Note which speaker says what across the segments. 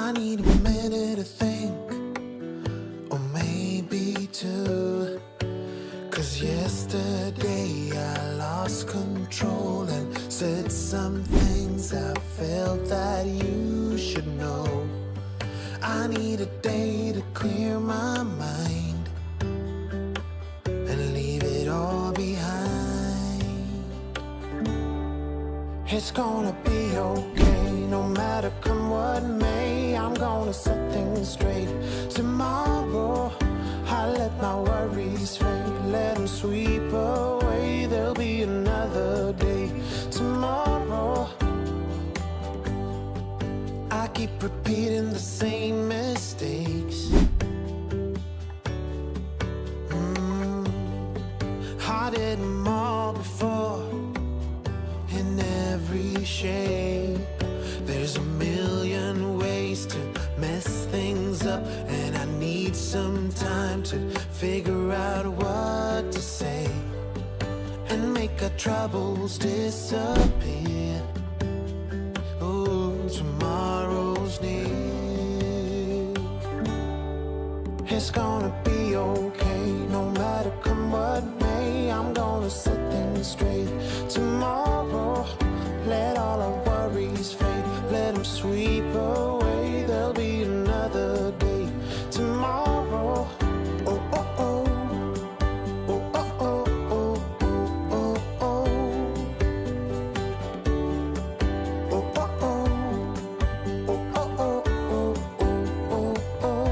Speaker 1: I need a minute to think, or maybe two. 'Cause yesterday I lost control and said some things I felt that you should know. I need a day to clear my mind and leave it all behind. It's gonna be okay, no matter come what may. I'm gonna set things straight. Tomorrow I'll let my worries fade, let them sweep away. There'll be another day. Tomorrow I keep repeating the same mistakes. I did them all before, in every shape. There's a million ways to mess things up, and I need some time to figure out what to say and make our troubles disappear. Oh, tomorrow's near. It's gonna be okay, no matter come what may. I'm gonna set things straight. Tomorrow, let all our worries fade, let them sweep away. There'll be another day. Tomorrow, oh, oh, oh. Oh, oh, oh, oh, oh, oh, oh. Oh, oh, oh. Oh, oh, oh, oh, oh, oh, oh.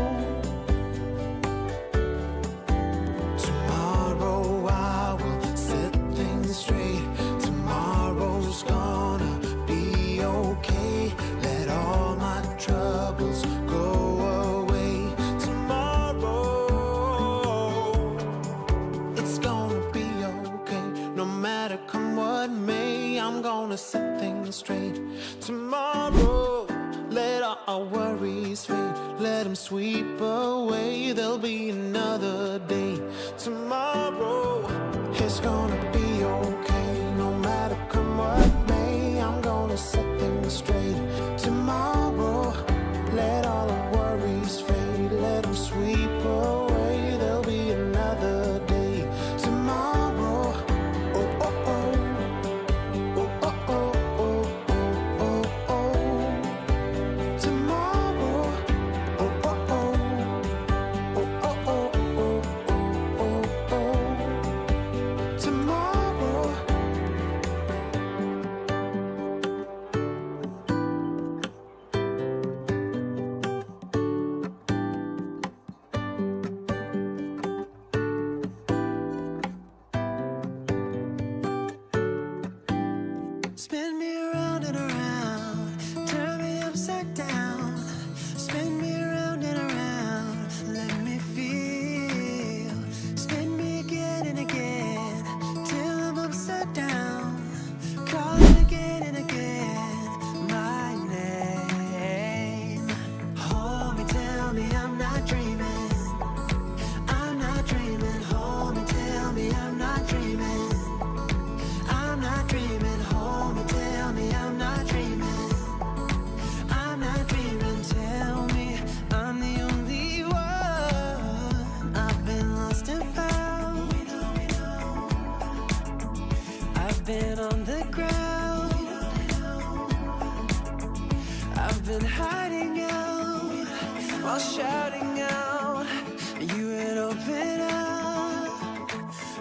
Speaker 1: Tomorrow I will set things straight. Tomorrow's gonna be okay. Let all my troubles go away. Tomorrow it's gonna be okay, no matter come what may. I'm gonna set things straight. Tomorrow, let all our worries fade, let them sweep away. There'll be another day. Tomorrow, it's gonna be okay, no matter come what may. I'm gonna set things straight. Tomorrow, let all our worries fade, let them sweep away. There'll be another day. Tomorrow, oh, oh, oh. Oh, oh, oh, oh, oh, oh, oh. Tomorrow, oh, oh, oh. Oh, oh, oh, oh, oh, oh, oh. Tomorrow. Spin me around and around, turn me upside down. Spin me around and around, let me feel. Spin me again and again, till I'm upside down. Calling again and again, my name. Hold me, tell me I'm not dreaming. I'm not dreaming. Hold me, tell me I'm not dreaming. I'm not dreaming. Hold me, tell me I'm not dreaming. I'm not dreaming. Tell me I'm the only one. I've been lost and found. I've been on the ground. I've been hiding out while shouting out. You would open up.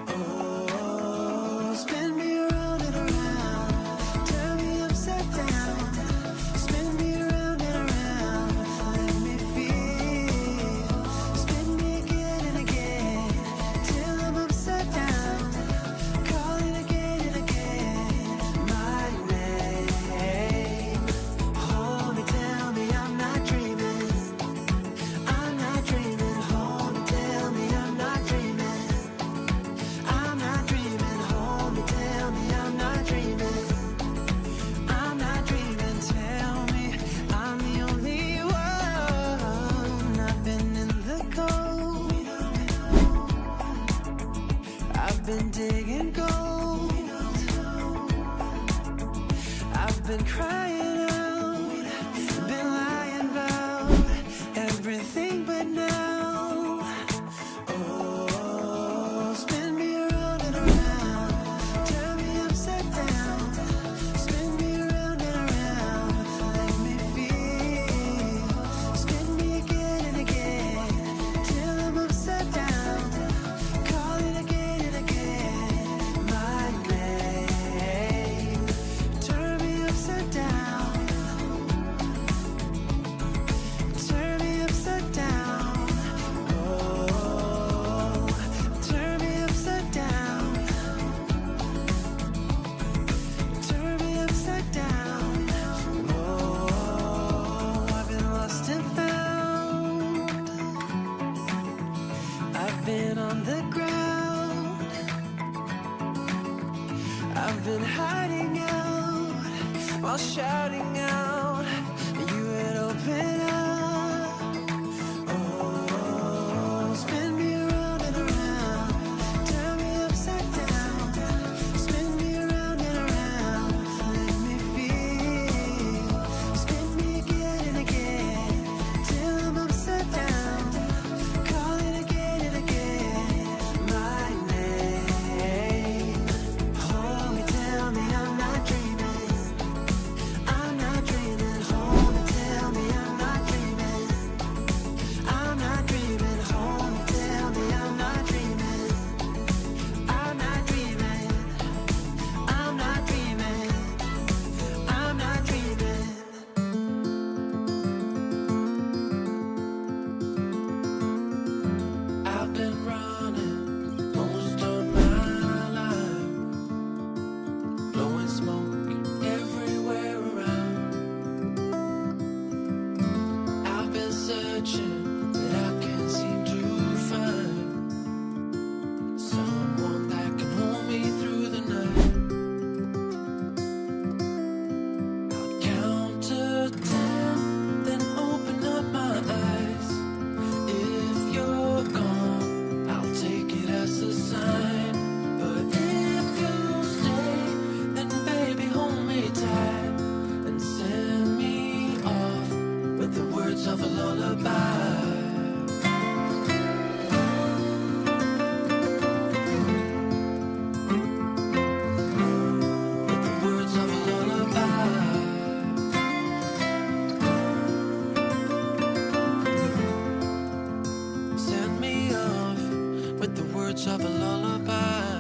Speaker 1: Oh, spin me around and around, turn me upside down. Spin me around and around, let me feel. Spin me again and again, till I'm upside down. Calling again and again, my name. Hold me, tell me I'm not dreaming. I'm not dreaming. starting out, you would open up. Oh, spin me around and around, turn me upside down, spin me around and around, let me feel. Spin me again and again, till I'm upside down, calling again and again my name. Hold me, tell me I'm not dreaming, I'm not dreaming. Hold me, tell me I'm not dreaming, I'm not dreaming. Hold me, tell me I'm not dreaming, I'm not dreaming, I'm not dreaming, I'm not dreaming. I've been running most of my life, blowing smoke everywhere around. I've been searching, but I can't seem to find someone that can hold me through the night. I'll count to 10, then open up my eyes. If you're gone, I'll take it as a sign. But if you stay, then baby hold me tight and send me off with the words of a lullaby. With the words of a lullaby. Send me off with the words of a lullaby.